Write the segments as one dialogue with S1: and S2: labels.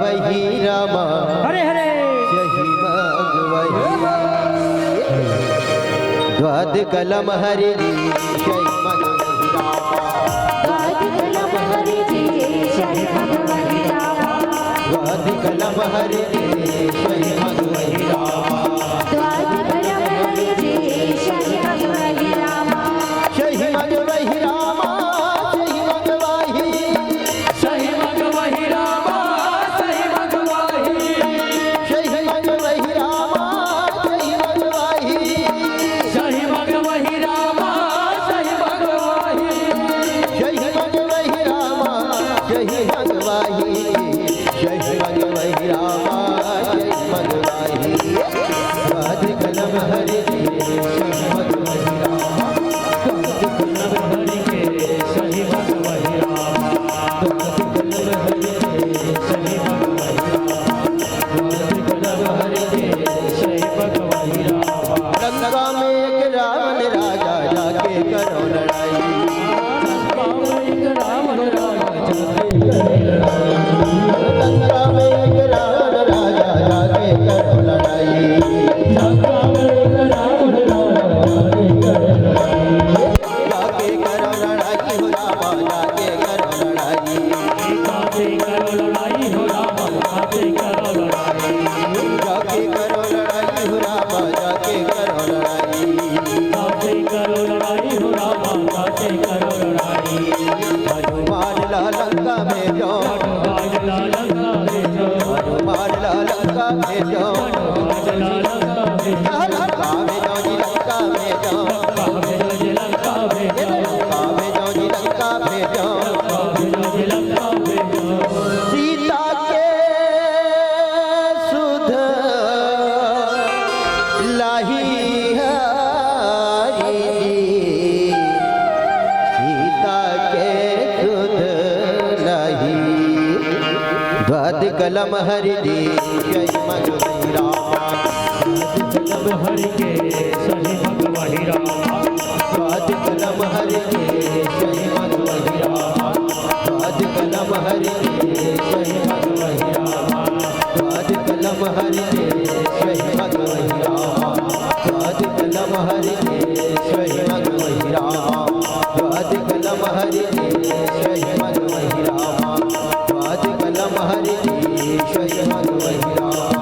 S1: वही रामा
S2: हरे हरे
S1: सही मग वही द्वाद कलम हरि सही मग वही रामा
S3: द्वाद कलम हरि सही मग वही रामा
S1: द्वाद कलम हरि सही मग वही रामा
S3: द्वाद कलम हरि सही मग वही रामा
S1: सही मग वही रामा सही मग वही
S2: सही मग वही रामा सही मग वही
S1: सही मग वही रामा सही मग वही
S2: सही मग वही रामा सही मग वही
S1: सही मग वही रामा सही मग वही सही मग वही रामा सही मग वही द्वाद कलम हरि सही मग वही रामा
S2: कलम हरि के सही मग वही रामा
S1: द्वाद कलम हरि
S2: सही मग वही रामा कलम हरि के सही मग वही रामा
S1: लंका में एक रावण राजा जाके करो लड़ाई लंका में एक रावण राजा जाके करो लड़ाई जाके करो लड़ाई हो रामा जाके करो लड़ाई जाके करो लड़ाई हो रामा जाके करो लड़ाई हनुमान ला लंका में जाओ हनुमान ला लंका में जाओ लंका में जाओ जी लंका में जाओ लंका में जाओ जी लंका में जाओ सीता के सुध लाही हरी सीता के सुध लाही द्वाद कलम हरि जय मग वही रामा
S2: कलम हरि के सही मग वही रामा
S1: द्वाद कलम हरि जय मग वही रामा द्वाद कलम हरि जय मग वही रामा द्वाद कलम हरि जय मग वही रामा द्वाद कलम हरि जय मग वही रामा द्वाद कलम हरि जय मग वही रामा द्वाद कलम हरि जय मग वही रामा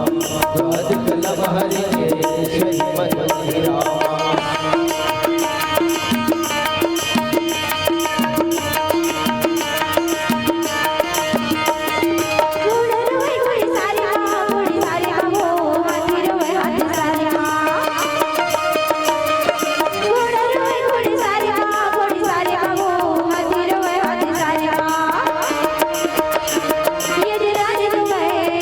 S1: द्वाद कलम हरि जय मग वही रामा
S3: घोड़ी सारी वो हाथी रोए हाथी सारी घोड़ी सारी वो हाथी रोए हाथी सारी ये राज तुम्हें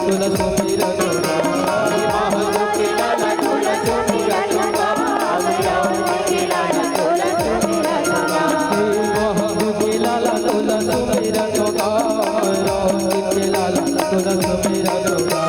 S1: तुला सुमिरन लाला तुला सुमिरन